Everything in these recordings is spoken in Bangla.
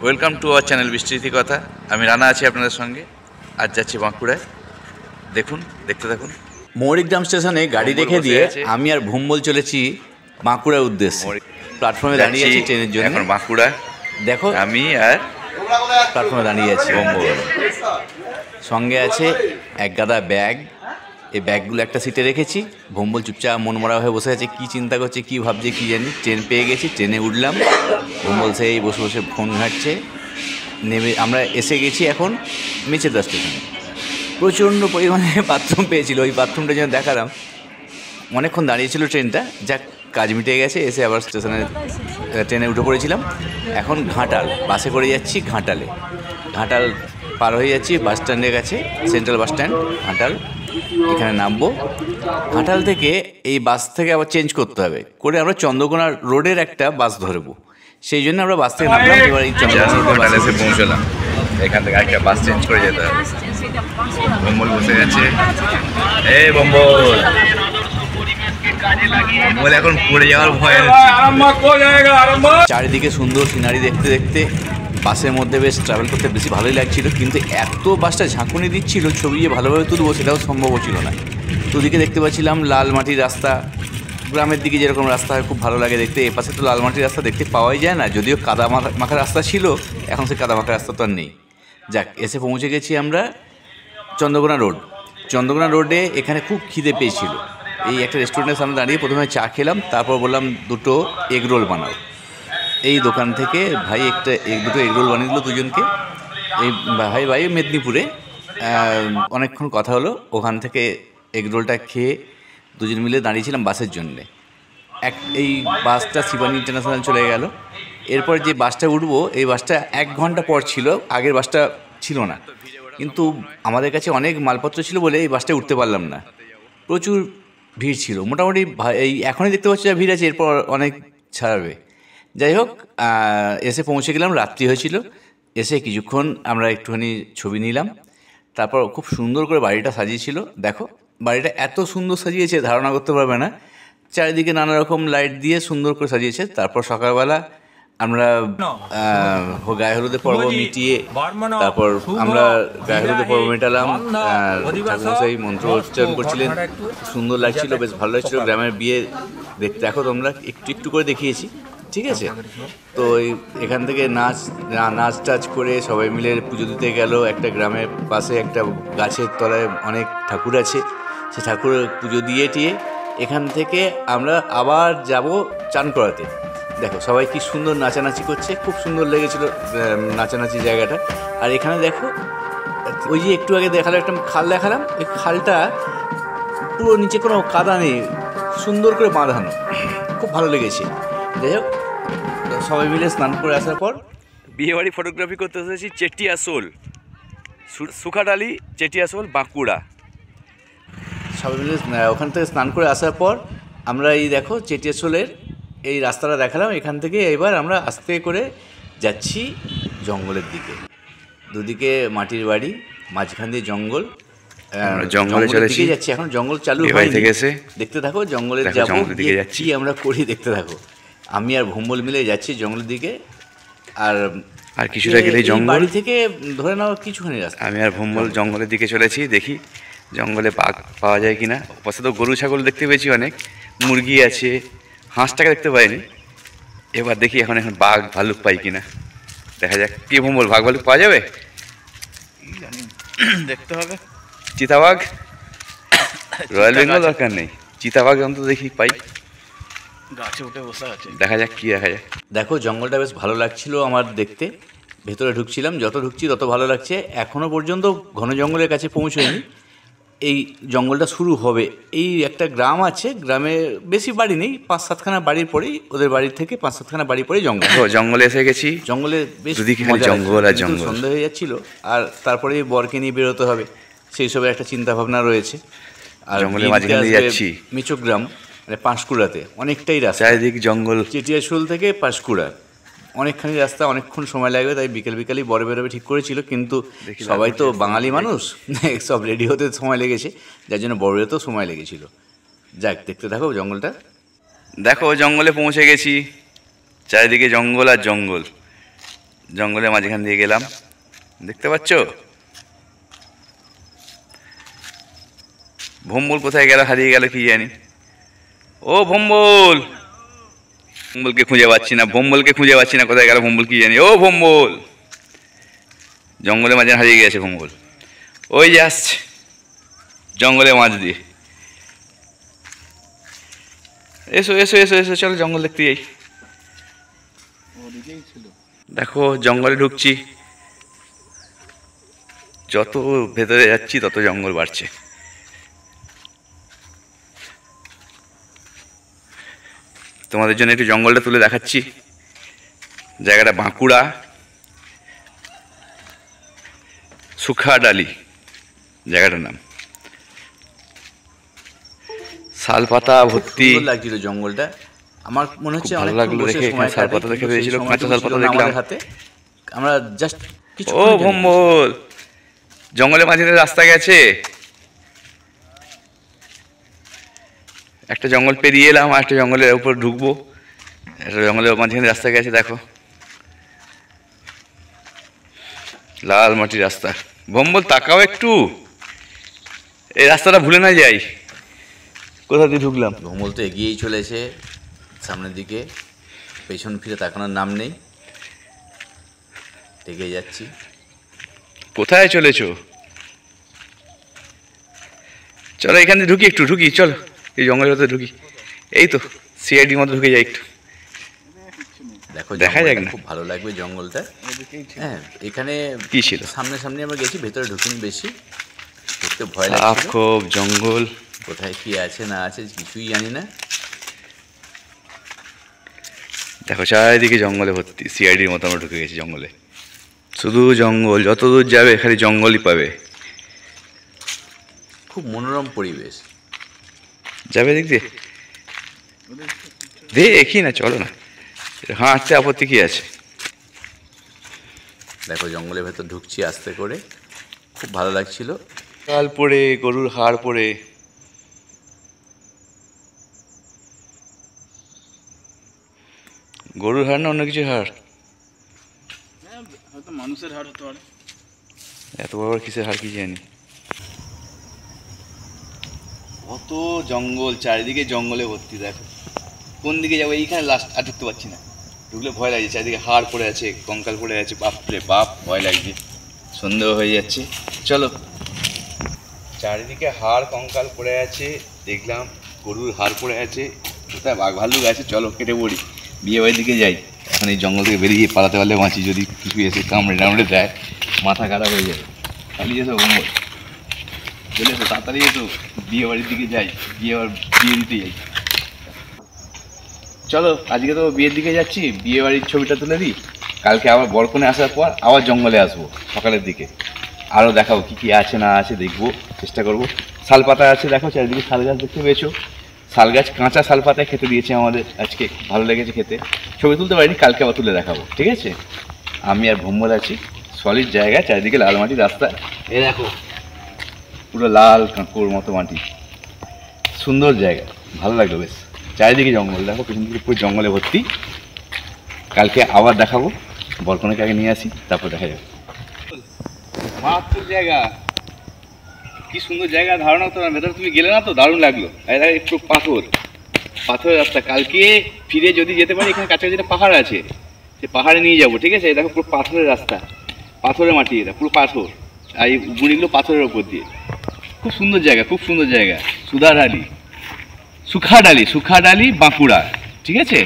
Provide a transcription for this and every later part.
ওয়েলকাম টু আওয়ার চ্যানেল বিস্তৃতি কথা। আমি রানা আছি আপনাদের সঙ্গে। আজ যাচ্ছি বাঁকুড়ায়। দেখুন, দেখতে থাকুন। মৌরিগ্রাম স্টেশনে গাড়ি রেখে দিয়ে আমি আর ভুম্বল চলেছি বাঁকুড়ার উদ্দেশ্যে। প্ল্যাটফর্মে দাঁড়িয়ে আছি ট্রেনের জন্য। এখন বাঁকুড়া দেখো, আমি আর প্ল্যাটফর্মে দাঁড়িয়ে আছি। সঙ্গে আছে এক গাদা ব্যাগ। এই ব্যাগগুলো একটা সিটে রেখেছি। ভম্বল চুপচাপ মনমরা হয়ে বসে আছে, কী চিন্তা করছে, কী ভাবছে কী জানি। ট্রেন পেয়ে গেছি, ট্রেনে উঠলাম। ভম্বল সেই বসে বসে ফোন ঘাঁটছে। নেমে আমরা এসে গেছি এখন মেচেদা স্টেশনে। প্রচণ্ড পরিমাণে বাথরুম পেয়েছিল, ওই বাথরুমটা যেন দেখালাম। অনেকক্ষণ দাঁড়িয়েছিল ট্রেনটা, যাক কাজ মিটে গেছে। এসে আবার ট্রেনে উঠে পড়েছিলাম। এখন ঘাটাল বাসে করে যাচ্ছি। ঘাটাল পার হয়ে যাচ্ছি বাস স্ট্যান্ডের কাছে, সেন্ট্রাল বাস স্ট্যান্ড ঘাটাল। এখানে নামবো। ঘাটাল থেকে এই বাস থেকে আবার চেঞ্জ করতে হবে, করে আমরা চন্দ্রকোনা রোডের একটা বাস ধরবো। সেই জন্য আমরা বাস থেকে নামলাম। এবার এই চন্দ্রকোনা এসে পৌঁছলাম। এখান থেকে একটা বাস চেঞ্জ করে যেতে হবে। বম্বল বসে গেছে। এই বম্বল এখন পড়ে যাওয়ার ভয় হচ্ছে। চারিদিকে সুন্দর সিনারি দেখতে দেখতে বাসের মধ্যে বেশ ট্রাভেল করতে বেশি ভালোই লাগছিল, কিন্তু এত বাসটা ঝাঁকুনি দিচ্ছিল, ছবি যে ভালোভাবে তুলবো সেটাও সম্ভব ছিল না। দুদিকে দেখতে পাচ্ছিলাম লাল মাটির রাস্তা। গ্রামের দিকে যেরকম রাস্তা হয় খুব ভালো লাগে দেখতে, এ পাশে তো লাল মাটির রাস্তা দেখতে পাওয়াই যায় না। যদিও কাদা মাখা রাস্তা ছিল, এখন সে কাদা মাখা রাস্তা তো আর নেই। যাক, এসে পৌঁছে গেছি আমরা চন্দ্রকোনা রোড। চন্দ্রকোনা রোডে এখানে খুব খিদে পেয়েছিল। এই একটা রেস্টুরেন্টের সামনে দাঁড়িয়ে প্রথমে চা খেলাম, তারপর বললাম দুটো এগ রোল বানাও। এই দোকান থেকে ভাই দুটো এগ রোল বানিয়ে দিল দুজনকে। এই ভাই মেদিনীপুরে। অনেকক্ষণ কথা হলো, ওখান থেকে এগ রোলটা খেয়ে দুজন মিলে দাঁড়িয়েছিলাম বাসের জন্যে। এই বাসটা শিবানী ইন্টারন্যাশনাল চলে গেল। এরপর যে বাসটা উঠবো, এই বাসটা 1 ঘন্টা পর ছিল, আগের বাসটা ছিল না। কিন্তু আমাদের কাছে অনেক মালপত্র ছিল বলে এই বাসটায় উঠতে পারলাম না। প্রচুর ভিড় ছিল মোটামুটি। এই এখনই দেখতে পাচ্ছি যা ভিড় আছে, এরপর অনেক ছাড়বে। যাই হোক, এসে পৌঁছে গেলাম। রাত্রি হয়েছিল। এসে কিছুক্ষণ আমরা একটুখানি ছবি নিলাম। তারপর খুব সুন্দর করে বাড়িটা সাজিয়েছিল। দেখো, বাড়িটা এত সুন্দর সাজিয়েছে ধারণা করতে পারবে না। চারিদিকে নানা রকম লাইট দিয়ে সুন্দর করে সাজিয়েছে। তারপর সকালবেলা আমরা গায়ে হলুদের পর্ব মিটিয়ে, তারপর আমরা গায়ে হলুদের পর্ব মেটালাম। ঠাকুরমশাই মন্ত্র উচ্চারণ করছিলেন, সুন্দর লাগছিল, বেশ ভালো লাগছিল। গ্রামের বিয়ে দেখো তোমরা, একটু করে দেখিয়েছি, ঠিক আছে। তো এখান থেকে নাচ টাচ করে সবাই মিলে পুজো দিতে গেল। একটা গ্রামের পাশে একটা গাছের তলায় অনেক ঠাকুর আছে, সে ঠাকুরের পুজো দিয়ে টিয়ে এখান থেকে আমরা আবার যাব চান করাতে। দেখো সবাই কি সুন্দর নাচানাচি করছে, খুব সুন্দর লেগেছিল নাচানাচি জায়গাটা। আর এখানে দেখো, ওই যে একটু আগে দেখালাম একটা খাল দেখালাম, ওই খালটা পুরো নিচে কোনো কাদা নেই, সুন্দর করে বাঁধানো, খুব ভালো লেগেছে। যাই হোক, সবাই মিলে স্নান করে আসার পর বিয়েবাড়ি ফটোগ্রাফি করতে এসেছি চেটিয়াশোল, সুখাডালি চেটিয়াশোল, বাঁকুড়া। সবাই মিলে ওখান থেকে স্নান করে আসার পর আমরা এই দেখো চেটিয়াশোলের এই রাস্তাটা দেখালাম। এখান থেকে এবার আমরা আস্তে করে যাচ্ছি জঙ্গলের দিকে। দুদিকে মাটির বাড়ি, মাঝখান দিয়ে জঙ্গল। জঙ্গলে চলেছি, যাচ্ছি। এখন জঙ্গল চালু হয়ে গেছে, দেখতে থাকো। জঙ্গলে যাবো, যাচ্ছি আমরা করি, দেখতে থাকো। আমি আর ভুম্বল মিলে যাচ্ছি জঙ্গলের দিকে। আর কিছুটা গেলেই জঙ্গল, বাড়ি থেকে ধরে নাও কিছুখানি রাস্তা। আমি আর ভুম্বল জঙ্গলের দিকে চলেছি, দেখি জঙ্গলে বাঘ পাওয়া যায় কিনা। পাশে তো গরু ছাগল দেখতে পেয়েছি অনেক, মুরগি আছে, হাঁসটাকে দেখতে পাইনি। এবার দেখি এখন বাঘ ভাল্লুক পাই কিনা, দেখা যাক। কি ভুম্বল, বাঘ ভাল্লুক পাওয়া যাবে? দেখতে হবে। চিতাবাঘ, রয়্যাল বেঙ্গল দরকার নেই, চিতাবাঘ অন্তত দেখি পাই। গাছে উঠে বসে আছে, দেখা যাক কি দেখা যায়। দেখো জঙ্গলটা বেশ ভালো লাগছিল আমার দেখতে। ভেতরে ঢুকছিলাম, যত ঢুকছি তত ভালো লাগছে। এখনও পর্যন্ত ঘন জঙ্গলের কাছে পৌঁছয়নি, এই জঙ্গলটা শুরু হবে। এই একটা গ্রাম আছে, গ্রামে বেশি বাড়ি নেই, 5-7খানা বাড়ির পরেই, ওদের বাড়ির থেকে 5-7খানা বাড়ি পরেই জঙ্গল। জঙ্গলে এসে গেছি, জঙ্গলে বেশ জঙ্গল আর জঙ্গল। সন্ধ্যা হয়ে যাচ্ছিল, আর তারপরে বরকে নিয়ে বেরোতে হবে, সেই সবের একটা চিন্তা ভাবনা রয়েছে। আর জঙ্গলের মাঝখানে যাচ্ছি মিচগ্রাম, মানে পাঁশকুড়াতে অনেকটাই রাস্তা, চারিদিক জঙ্গল। চেটিয়াশোল থেকে পাঁশকুড়া অনেকখানি রাস্তা, অনেকক্ষণ সময় লাগবে। তাই বিকেলই বরে বেরোবে ঠিক করেছিল, কিন্তু সবাই তো বাঙালি মানুষ, সব রেডি হতে সময় লেগেছে, যার জন্য বড় বেরোতেও সময় লেগেছিল। যাক, দেখতে থাকো জঙ্গলটা। দেখো জঙ্গলে পৌঁছে গেছি, চারিদিকে জঙ্গল আর জঙ্গল। জঙ্গলের মাঝখান দিয়ে গেলাম, দেখতে পাচ্ছ? ভম্বল কোথায় গেল, হারিয়ে গেল কি জানি। ও ভম্বল, ভম্বলকে খুঁজে পাচ্ছি না, ভম্বলকে খুঁজে পাচ্ছি না, কোথায় গেল ভম্বল কি জানি। ও ভম্বল, জঙ্গলের মাঝে হারিয়ে গেছে ভম্বল। ওই যে আসছে জঙ্গলের মাঝ দিয়ে। এসো এসো এসো এসো, চলো জঙ্গল দেখতে যাই। দেখো জঙ্গলে ঢুকছি, যত ভেতরে যাচ্ছি তত জঙ্গল বাড়ছে। তোমাদের জন্য একটু জঙ্গলটা তুলে দেখাচ্ছি। জায়গাটা বাঁকুড়া, সুখাডালি জায়গাটার নাম। শালপাতা ভর্তি লাগছিল জঙ্গলটা, আমার মনে হচ্ছে ভালো লাগলো দেখে। এখানে শালপাতা দেখে পেয়েছিল, কাঁচা শালপাতা দেখলাম হাতে। আমরা জাস্ট কিছু। ও ভম্বল, জঙ্গলের মাঝে রাস্তা গেছে, একটা জঙ্গল পেরিয়ে এলাম আর একটা জঙ্গলের উপর ঢুকবো। একটা জঙ্গলের মাঝখানে রাস্তা গেছে, দেখো লাল মাটির রাস্তা। ভম্বল তাকাও একটু, এই রাস্তাটা ভুলে না যাই। কোথা দিয়ে ঢুকলাম? ভম্বল তো এগিয়েই চলেছে সামনের দিকে, পেছন ফিরে তাকানোর নাম নেই, এগিয়ে যাচ্ছি। কোথায় চলেছো? চলো এখানে ঢুকি, একটু ঢুকি, চলো এই জঙ্গলের ভেতরে ঢুকি। এই তো সিআইডির মতো ঢুকে যাই একটু, দেখো দেখা যাক না, খুব ভালো লাগবে জঙ্গলটা। হ্যাঁ, এখানে কি ছিল, সামনে সামনে আমরা গেছি, ভেতরে ঢুকিনি বেশি, দেখতে ভয় লাগছে। খুব জঙ্গল, কোথায় কি আছে না আছে কিছুই জানি না। দেখো চারিদিকে জঙ্গলে ভর্তি, সিআইডির মতো আমরা ঢুকে গেছি জঙ্গলে, শুধু জঙ্গল, যত দূর যাবে খালি জঙ্গলই পাবে। খুব মনোরম পরিবেশ। যাবে দেখ দিয়ে দেখি না, চলো না, হাঁটতে আপত্তি কি আছে। দেখো জঙ্গলের ভেতর ঢুকছি আস্তে করে, খুব ভালো লাগছিল। কাল পড়ে, গরুর হাড় পড়ে, গরুর হাড় না অন্য কিছু হাড়, হয়তো মানুষের হাড় হতে পারে। এত বড় কিসের হাড় কি জানি। কত জঙ্গল, চারিদিকে জঙ্গলে ভর্তি। দেখো কোন দিকে যাবো, এইখানে লাস্ট আর ঢুকতে পারছি না, ঢুকলে ভয় লাগছে। চারিদিকে হাড় পড়ে আছে, কঙ্কাল পড়ে আছে, বাপরে বাপ ভয় লাগছে, সন্দেহ হয়ে যাচ্ছে। চলো, চারিদিকে হাড় কঙ্কাল পড়ে আছে, দেখলাম গরুর হাড় পড়ে আছে, কোথায় বাঘ ভাল্লুক আছে, চলো কেটে পড়ি, বিয়ে বাড়ির দিকে যাই। এখন এই জঙ্গল থেকে বেরিয়ে পালাতে পারলে বাঁচি, যদি কিছু এসে কামড়ে দেয় মাথা খারাপ হয়ে যাবে। পালিয়ে এসো বঙ্গল, চলে এসো তাড়াতাড়ি এসো, বিয়ে বাড়ির দিকে যাই, বিয়ে দিতে যাই। চলো আজকে তো বিয়ের দিকে যাচ্ছি, বিয়ে বাড়ির ছবিটা তুলে দিই, কালকে আবার বরকনে আসার পর আবার জঙ্গলে আসবো সকালের দিকে, আরও দেখাবো কী কী আছে না আছে, দেখবো, চেষ্টা করবো। শালপাতা আছে, দেখো চারিদিকে শাল গাছ দেখতে পেয়েছো, শাল গাছ, কাঁচা শাল পাতায় খেতে দিয়েছে আমাদের আজকে, ভালো লেগেছে খেতে। ছবি তুলতে পারিনি, কালকে আবার তুলে দেখাবো, ঠিক আছে? আমি আর ভম্বল আছি, সলিড জায়গা, চারিদিকে লাল মাটির রাস্তা, এই দেখো পুরো লাল কাঁকড় মতো মাটি, সুন্দর জায়গা, ভালো লাগলো বেশ। চারিদিকে জঙ্গল, দেখো পেছন দিকে পুরো জঙ্গলে ভর্তি। কালকে আবার দেখাবো, বরকনেকে আগে নিয়ে আসি, তারপর দেখা যাবে। মারাত্মক জায়গা, কি সুন্দর জায়গা, ধারণা তো ভেতরে তুমি গেলে না তো দারুণ লাগলো। একটু পাথরের রাস্তা, কালকে ফিরে যদি যেতে পারি, এখানে কাছাকাছি একটা পাহাড় আছে, সে পাহাড়ে নিয়ে যাবো, ঠিক আছে? দেখো পুরো পাথরের রাস্তা, পাথরের মাটি, এটা পুরো পাথর, আর এই গুঁড়িগুলো পাথরের ওপর দিয়ে, খুব সুন্দর জায়গা, খুব সুন্দর জায়গা। সুখাডালি বাঁকুড়া, ঠিক আছে?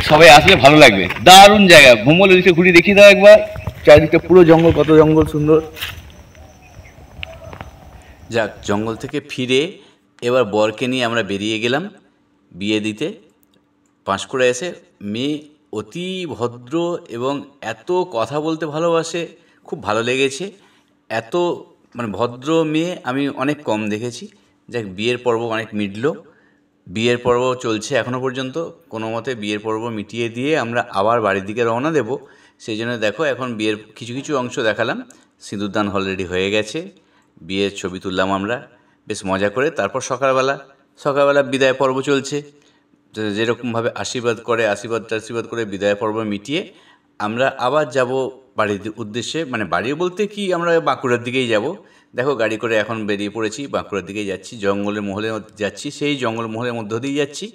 সবাই আসলে ভালো লাগবে, দারুণ জায়গা। ভ্রমণের দিকে ঘুরে দেখিয়ে দাও একবার, চারিদিকে পুরো জঙ্গল, কত জঙ্গল সুন্দর। যাক, জঙ্গল থেকে ফিরে এবার বরকে নিয়ে আমরা বেরিয়ে গেলাম বিয়ে দিতে। পাঁশকুড়া এসে মেয়ে অতি ভদ্র এবং এত কথা বলতে ভালোবাসে, খুব ভালো লেগেছে। এত মানে ভদ্র মেয়ে আমি অনেক কম দেখেছি। যাক, বিয়ের পর্ব অনেক মিটল, বিয়ের পর্ব চলছে এখনও পর্যন্ত। কোনো মতে বিয়ের পর্ব মিটিয়ে দিয়ে আমরা আবার বাড়ির দিকে রওনা দেব। সেই জন্য দেখো এখন বিয়ের কিছু কিছু অংশ দেখালাম, সিঁদুরদান অলরেডি হয়ে গেছে, বিয়ের ছবি তুললাম আমরা বেশ মজা করে। তারপর সকালবেলা বিদায় পর্ব চলছে, যেরকমভাবে আশীর্বাদ করে বিদায় পর্ব মিটিয়ে আমরা আবার যাব বাড়ির উদ্দেশ্যে, মানে বাড়ি বলতে কি আমরা বাঁকুড়ার দিকেই যাব। দেখো গাড়ি করে এখন বেরিয়ে পড়েছি, বাঁকুড়ার দিকেই যাচ্ছি, জঙ্গলের মহলে যাচ্ছি, সেই জঙ্গলমহলের মধ্য দিয়েই যাচ্ছি।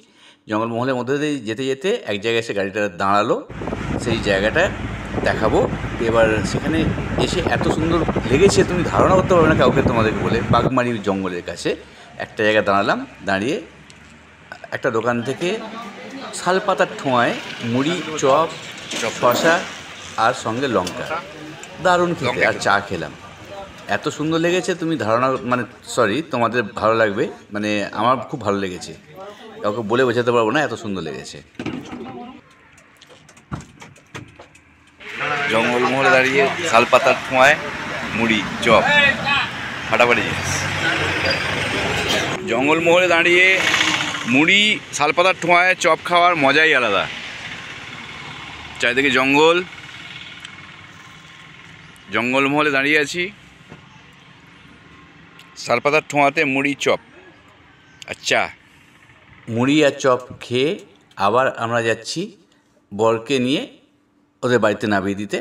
জঙ্গলমহলের মধ্য দিয়ে যেতে যেতে এক জায়গায় এসে গাড়িটা দাঁড়ালো, সেই জায়গাটা দেখাবো। এবার সেখানে এসে এত সুন্দর লেগেছে তুমি ধারণা করতে পারবে না কাউকে তোমাদেরকে বলে। বাগমারি জঙ্গলের কাছে একটা জায়গায় দাঁড়ালাম, দাঁড়িয়ে একটা দোকান থেকে শালপাতার ঠোঁয়ায় মুড়ি, চপ, শশা আর সঙ্গে লঙ্কা, দারুণ খেতে, আর চা খেলাম। এত সুন্দর লেগেছে তুমি ধারণা, মানে সরি তোমাদের ভালো লাগবে, মানে আমার খুব ভালো লেগেছে, কাউকে বলে বোঝাতে পারবো না, এত সুন্দর লেগেছে। জঙ্গলমহলে দাঁড়িয়ে শালপাতার ঠোঁয়ায় মুড়ি, চপ, ফাটাফাটি জিনিস। জঙ্গলমহলে দাঁড়িয়ে মুড়ি, শালপাতার ঠোঁয়ায় চপ খাওয়ার মজাই আলাদা। চারিদিকে জঙ্গল, জঙ্গলমহলে দাঁড়িয়ে আছি, শালপাতার ঠোঁয়াতে মুড়ি, চপ আর চা। মুড়ি আর চপ খেয়ে আবার আমরা যাচ্ছি বরকে নিয়ে ওদের বাড়িতে নামিয়ে দিতে।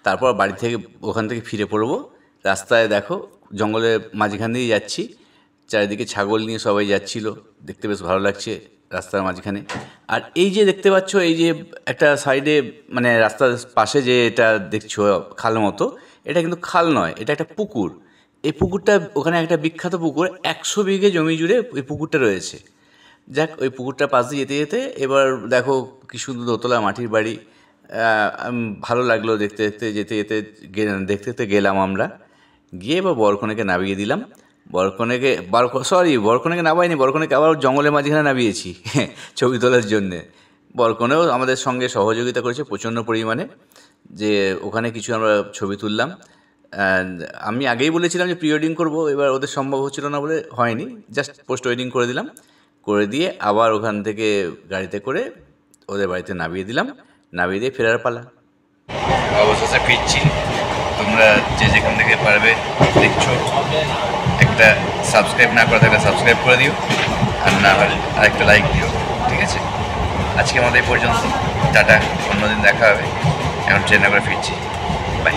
তারপর বাড়ি থেকে ওখান থেকে ফিরে পড়বো। রাস্তায় দেখো জঙ্গলের মাঝখান দিয়ে যাচ্ছি, চারিদিকে ছাগল নিয়ে সবাই যাচ্ছিল, দেখতে বেশ ভালো লাগছে রাস্তার মাঝখানে। আর এই যে দেখতে পাচ্ছ, এই যে একটা সাইডে মানে রাস্তার পাশে যে এটা দেখছো খাল মতো, এটা কিন্তু খাল নয়, এটা একটা পুকুর। এই পুকুরটা ওখানে একটা বিখ্যাত পুকুর, 100 বিঘে জমি জুড়ে ওই পুকুরটা রয়েছে। যাক, ওই পুকুরটা পাশ দিয়ে যেতে যেতে এবার দেখো কি সুন্দর দোতলা মাটির বাড়ি, ভালো লাগলো দেখতে দেখতে, যেতে যেতে দেখতে দেখতে গেলাম আমরা। গিয়ে এবার বরকনেকে নামিয়ে দিলাম। বরকনেকে নামাইনি, বরকনেকে আবার জঙ্গলের মাঝখানে নামিয়েছি ছবি তোলার জন্যে। বরকনেও আমাদের সঙ্গে সহযোগিতা করেছে প্রচণ্ড পরিমাণে, যে ওখানে কিছু আমরা ছবি তুললাম। আমি আগেই বলেছিলাম যে প্রি ওয়েডিং করবো, এবার ওদের সম্ভব হচ্ছিল না বলে হয়নি, জাস্ট পোস্ট ওয়েডিং করে দিলাম। করে দিয়ে আবার ওখান থেকে গাড়িতে করে ওদের বাড়িতে নামিয়ে দিলাম, নামিয়ে দিয়ে ফেরার পালা। অবশেষে ফিরছি। তোমরা যে যেখান থেকে পারবে দেখছো, একটা সাবস্ক্রাইব না করে থাকলে সাবস্ক্রাইব করে দিও, আর না হলে আরেকটা লাইক দিও, ঠিক আছে? আজকে আমাদের এই পর্যন্ত, টাটা, অন্যদিন দেখা হবে। এখন ট্রেনে করে ফিরছি, বাই।